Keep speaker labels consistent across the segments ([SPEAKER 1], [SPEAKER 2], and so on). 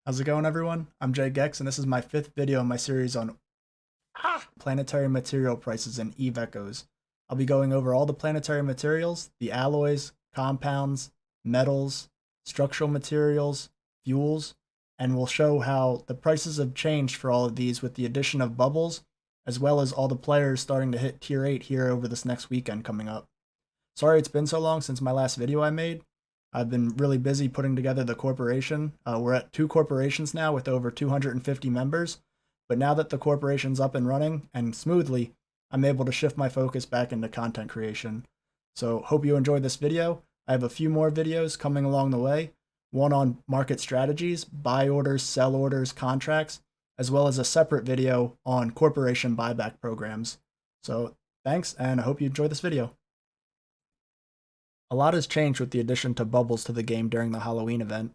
[SPEAKER 1] How's it going, everyone? I'm JGeks, and this is my fifth video in my series on planetary material prices and Eve Echoes. I'll be going over all the planetary materials, the alloys, compounds, metals, structural materials, fuels, and we'll show how the prices have changed for all of these with the addition of bubbles, as well as all the players starting to hit tier 8 here over this next weekend coming up. Sorry it's been so long since my last video I made. I've been really busy putting together the corporation. We're at 2 corporations now with over 250 members, but now that the corporation's up and running and smoothly, I'm able to shift my focus back into content creation. So hope you enjoyed this video. I have a few more videos coming along the way, one on market strategies, buy orders, sell orders, contracts, as well as a separate video on corporation buyback programs. So thanks, and I hope you enjoy this video. A lot has changed with the addition to bubbles to the game during the Halloween event.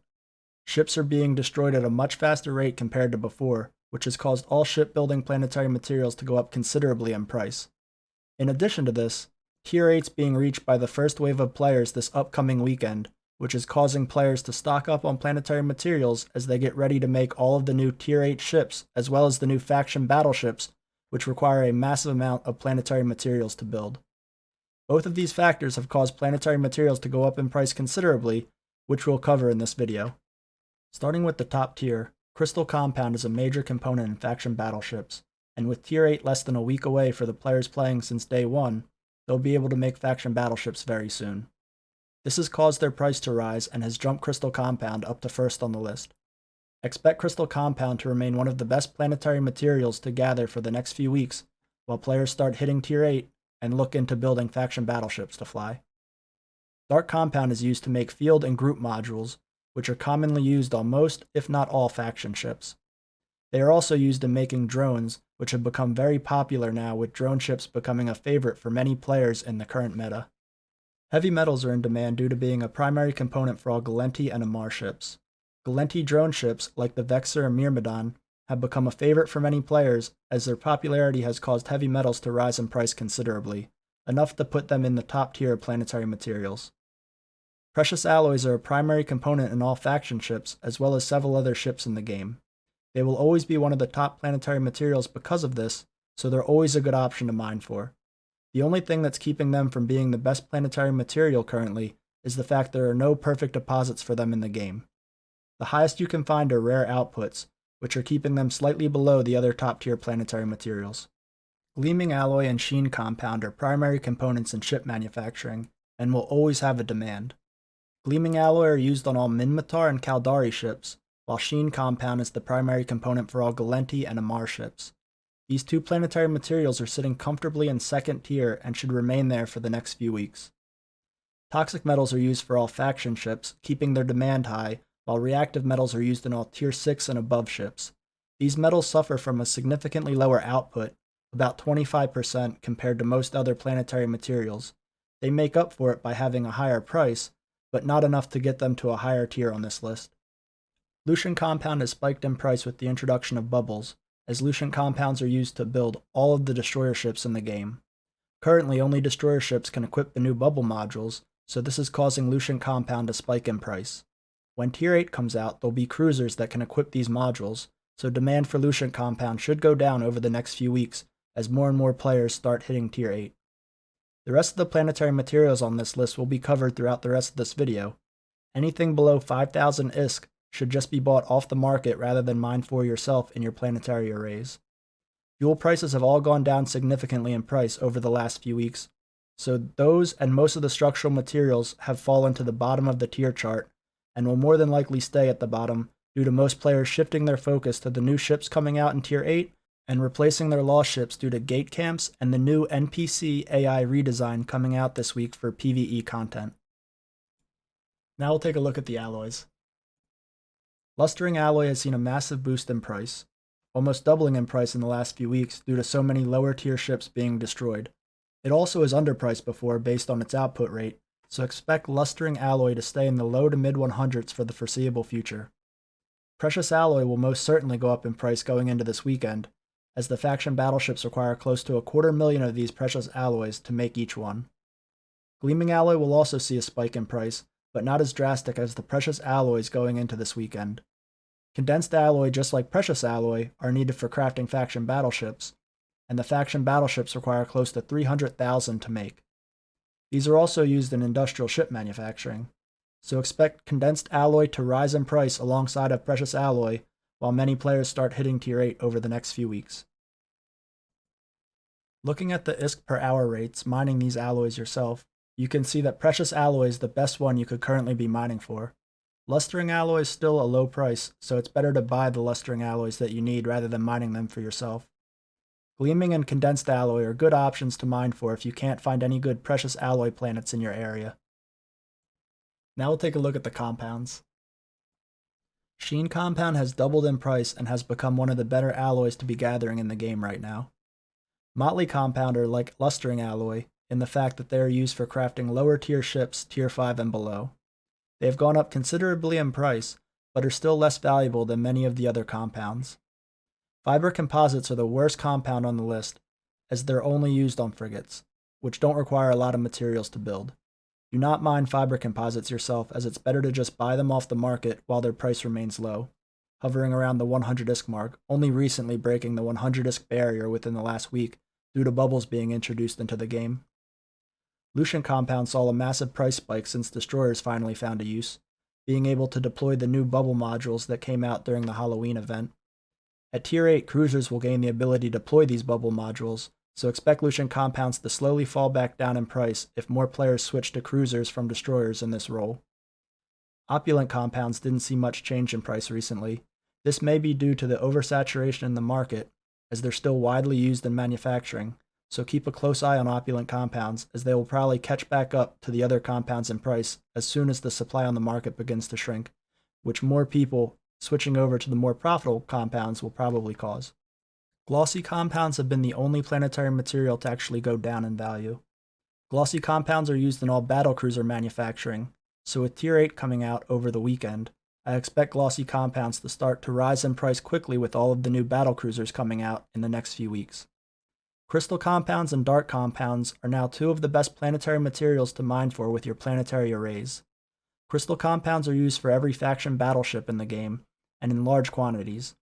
[SPEAKER 1] Ships are being destroyed at a much faster rate compared to before, which has caused all shipbuilding planetary materials to go up considerably in price. In addition to this, Tier 8's being reached by the first wave of players this upcoming weekend, which is causing players to stock up on planetary materials as they get ready to make all of the new Tier 8 ships, as well as the new faction battleships, which require a massive amount of planetary materials to build. Both of these factors have caused planetary materials to go up in price considerably, which we'll cover in this video. Starting with the top tier, Crystal Compound is a major component in faction battleships, and with Tier 8 less than a week away for the players playing since day 1, they'll be able to make faction battleships very soon. This has caused their price to rise and has jumped Crystal Compound up to first on the list. Expect Crystal Compound to remain one of the best planetary materials to gather for the next few weeks, while players start hitting Tier 8 and look into building faction battleships to fly. Dark Compound is used to make field and group modules, which are commonly used on most, if not all, faction ships. They are also used in making drones, which have become very popular now, with drone ships becoming a favorite for many players in the current meta. Heavy metals are in demand due to being a primary component for all Gallente and Amarr ships. Gallente drone ships, like the Vexor and Myrmidon, have become a favorite for many players as their popularity has caused heavy metals to rise in price considerably, enough to put them in the top tier of planetary materials. Precious alloys are a primary component in all faction ships, as well as several other ships in the game. They will always be one of the top planetary materials because of this, so they're always a good option to mine for. The only thing that's keeping them from being the best planetary material currently is the fact there are no perfect deposits for them in the game. The highest you can find are rare outputs, which are keeping them slightly below the other top-tier planetary materials. Gleaming alloy and sheen compound are primary components in ship manufacturing, and will always have a demand. Gleaming alloy are used on all Minmatar and Caldari ships, while sheen compound is the primary component for all Gallente and Amarr ships. These two planetary materials are sitting comfortably in second tier and should remain there for the next few weeks. Toxic metals are used for all faction ships, keeping their demand high, while reactive metals are used in all Tier 6 and above ships. These metals suffer from a significantly lower output, about 25% compared to most other planetary materials. They make up for it by having a higher price, but not enough to get them to a higher tier on this list. Lucian Compound has spiked in price with the introduction of bubbles, as Lucian Compounds are used to build all of the destroyer ships in the game. Currently, only destroyer ships can equip the new bubble modules, so this is causing Lucian Compound to spike in price. When Tier 8 comes out, there'll be cruisers that can equip these modules, so demand for Lucian Compound should go down over the next few weeks as more and more players start hitting Tier 8. The rest of the planetary materials on this list will be covered throughout the rest of this video. Anything below 5,000 ISK should just be bought off the market rather than mined for yourself in your planetary arrays. Fuel prices have all gone down significantly in price over the last few weeks, so those and most of the structural materials have fallen to the bottom of the tier chart, and will more than likely stay at the bottom due to most players shifting their focus to the new ships coming out in Tier 8 and replacing their lost ships due to gate camps and the new NPC AI redesign coming out this week for PvE content. Now we'll take a look at the alloys. Lustering alloy has seen a massive boost in price, almost doubling in price in the last few weeks due to so many lower tier ships being destroyed. It also was underpriced before based on its output rate, so expect lustering alloy to stay in the low to mid 100s for the foreseeable future. Precious alloy will most certainly go up in price going into this weekend, as the faction battleships require close to 250,000 of these precious alloys to make each one. Gleaming alloy will also see a spike in price, but not as drastic as the precious alloys going into this weekend. Condensed alloy, just like precious alloy, are needed for crafting faction battleships, and the faction battleships require close to 300,000 to make. These are also used in industrial ship manufacturing, so expect condensed alloy to rise in price alongside of precious alloy while many players start hitting tier 8 over the next few weeks. Looking at the ISK per hour rates mining these alloys yourself, you can see that precious alloy is the best one you could currently be mining for. Lustering alloy is still a low price, so it's better to buy the lustering alloys that you need rather than mining them for yourself. Gleaming and condensed alloy are good options to mine for if you can't find any good precious alloy planets in your area. Now we'll take a look at the compounds. Sheen compound has doubled in price and has become one of the better alloys to be gathering in the game right now. Motley compound are like lustering alloy in the fact that they are used for crafting lower tier ships, tier 5 and below. They have gone up considerably in price, but are still less valuable than many of the other compounds. Fiber composites are the worst compound on the list, as they're only used on frigates, which don't require a lot of materials to build. Do not mine fiber composites yourself, as it's better to just buy them off the market while their price remains low, hovering around the 100 ISK mark, only recently breaking the 100 ISK barrier within the last week due to bubbles being introduced into the game. Lucian compound saw a massive price spike since destroyers finally found a use, being able to deploy the new bubble modules that came out during the Halloween event. At tier 8, cruisers will gain the ability to deploy these bubble modules, so expect Lucian compounds to slowly fall back down in price if more players switch to cruisers from destroyers in this role. Opulent compounds didn't see much change in price recently. This may be due to the oversaturation in the market, as they're still widely used in manufacturing, so keep a close eye on opulent compounds, as they will probably catch back up to the other compounds in price as soon as the supply on the market begins to shrink, which more people switching over to the more profitable compounds will probably cause. Glossy compounds have been the only planetary material to actually go down in value. Glossy compounds are used in all battlecruiser manufacturing, so with tier 8 coming out over the weekend, I expect glossy compounds to start to rise in price quickly with all of the new battlecruisers coming out in the next few weeks. Crystal compounds and dark compounds are now two of the best planetary materials to mine for with your planetary arrays. Crystal compounds are used for every faction battleship in the game, and in large quantities,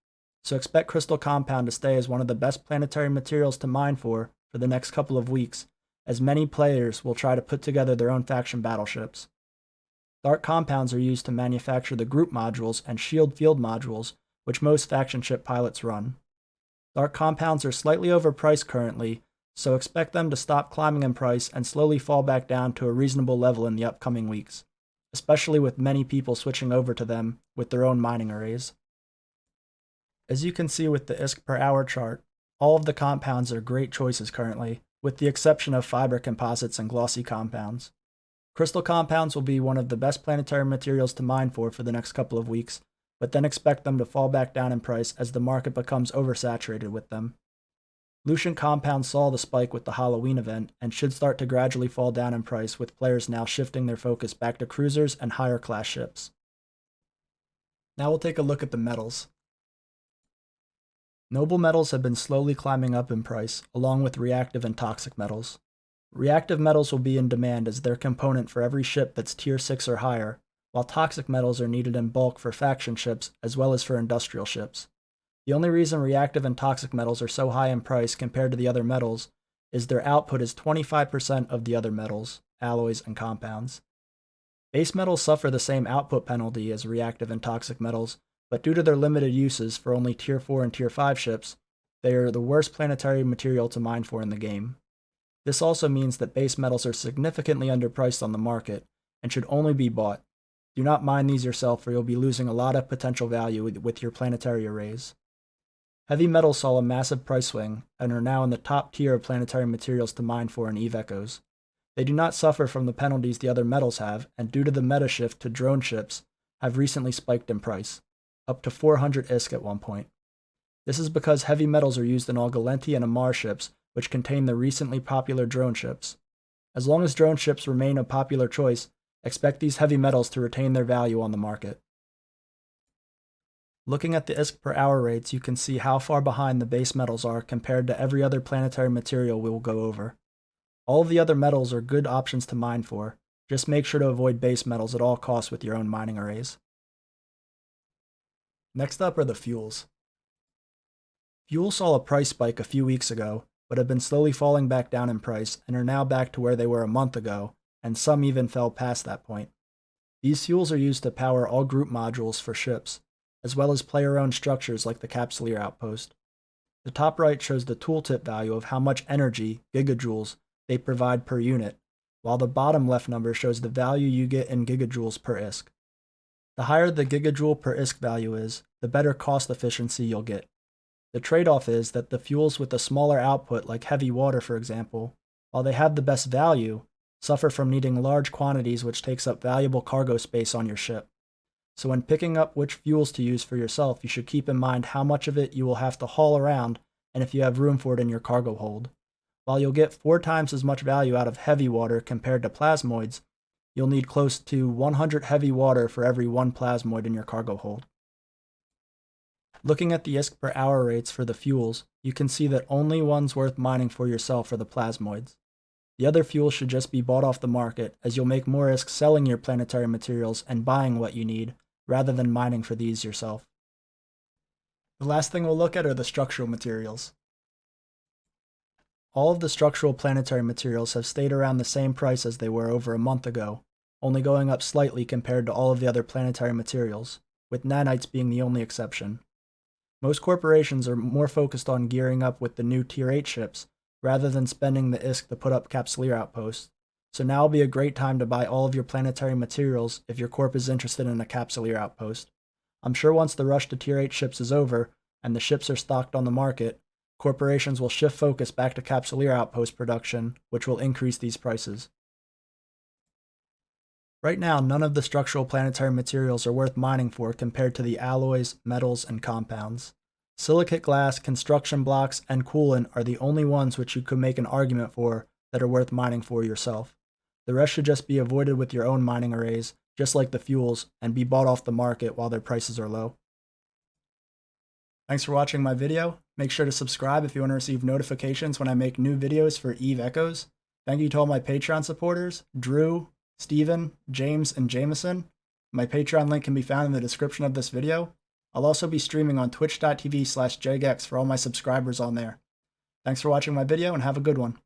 [SPEAKER 1] so expect crystal compound to stay as one of the best planetary materials to mine for the next couple of weeks, as many players will try to put together their own faction battleships. Dark compounds are used to manufacture the group modules and shield field modules, which most faction ship pilots run. Dark compounds are slightly overpriced currently, so expect them to stop climbing in price and slowly fall back down to a reasonable level in the upcoming weeks, especially with many people switching over to them with their own mining arrays. As you can see with the ISK per hour chart, all of the compounds are great choices currently, with the exception of fiber composites and glossy compounds. Crystal compounds will be one of the best planetary materials to mine for the next couple of weeks, but then expect them to fall back down in price as the market becomes oversaturated with them. Lucian compounds saw the spike with the Halloween event and should start to gradually fall down in price, with players now shifting their focus back to cruisers and higher class ships. Now we'll take a look at the metals. Noble metals have been slowly climbing up in price, along with reactive and toxic metals. Reactive metals will be in demand as their component for every ship that's tier 6 or higher, while toxic metals are needed in bulk for faction ships as well as for industrial ships. The only reason reactive and toxic metals are so high in price compared to the other metals is their output is 25% of the other metals, alloys, and compounds. Base metals suffer the same output penalty as reactive and toxic metals, but due to their limited uses for only tier 4 and tier 5 ships, they are the worst planetary material to mine for in the game. This also means that base metals are significantly underpriced on the market and should only be bought. Do not mine these yourself, or you'll be losing a lot of potential value with your planetary arrays. Heavy metals saw a massive price swing and are now in the top tier of planetary materials to mine for in EVE Echoes. They do not suffer from the penalties the other metals have, and due to the meta shift to drone ships, have recently spiked in price, up to 400 ISK at one point. This is because heavy metals are used in all Gallente and Amarr ships, which contain the recently popular drone ships. As long as drone ships remain a popular choice, expect these heavy metals to retain their value on the market. Looking at the ISK per hour rates, you can see how far behind the base metals are compared to every other planetary material we will go over. All of the other metals are good options to mine for, just make sure to avoid base metals at all costs with your own mining arrays. Next up are the fuels. Fuel saw a price spike a few weeks ago, but have been slowly falling back down in price and are now back to where they were a month ago, and some even fell past that point. These fuels are used to power all group modules for ships, as well as player-owned structures like the Capsuleer Outpost. The top right shows the tooltip value of how much energy, gigajoules, they provide per unit, while the bottom left number shows the value you get in gigajoules per ISK. The higher the gigajoule per ISK value is, the better cost efficiency you'll get. The trade-off is that the fuels with a smaller output, like heavy water for example, while they have the best value, suffer from needing large quantities which takes up valuable cargo space on your ship. So when picking up which fuels to use for yourself, you should keep in mind how much of it you will have to haul around and if you have room for it in your cargo hold. While you'll get 4 times as much value out of heavy water compared to plasmoids, you'll need close to 100 heavy water for every 1 plasmoid in your cargo hold. Looking at the ISK per hour rates for the fuels, you can see that only ones worth mining for yourself are the plasmoids. The other fuels should just be bought off the market, as you'll make more ISK selling your planetary materials and buying what you need, rather than mining for these yourself. The last thing we'll look at are the structural materials. All of the structural planetary materials have stayed around the same price as they were over a month ago, only going up slightly compared to all of the other planetary materials, with nanites being the only exception. Most corporations are more focused on gearing up with the new Tier 8 ships, rather than spending the ISK to put up Capsuleer outposts, so now will be a great time to buy all of your planetary materials if your corp is interested in a Capsuleer outpost. I'm sure once the rush to Tier 8 ships is over, and the ships are stocked on the market, corporations will shift focus back to Capsuleer outpost production, which will increase these prices. Right now, none of the structural planetary materials are worth mining for compared to the alloys, metals, and compounds. Silicate glass, construction blocks, and coolant are the only ones which you could make an argument for that are worth mining for yourself. The rest should just be avoided with your own mining arrays, just like the fuels, and be bought off the market while their prices are low. Thanks for watching my video. Make sure to subscribe if you want to receive notifications when I make new videos for Eve Echoes. Thank you to all my Patreon supporters, Drew, Steven, James, and Jameson. My Patreon link can be found in the description of this video. I'll also be streaming on twitch.tv/JGeks for all my subscribers on there. Thanks for watching my video and have a good one.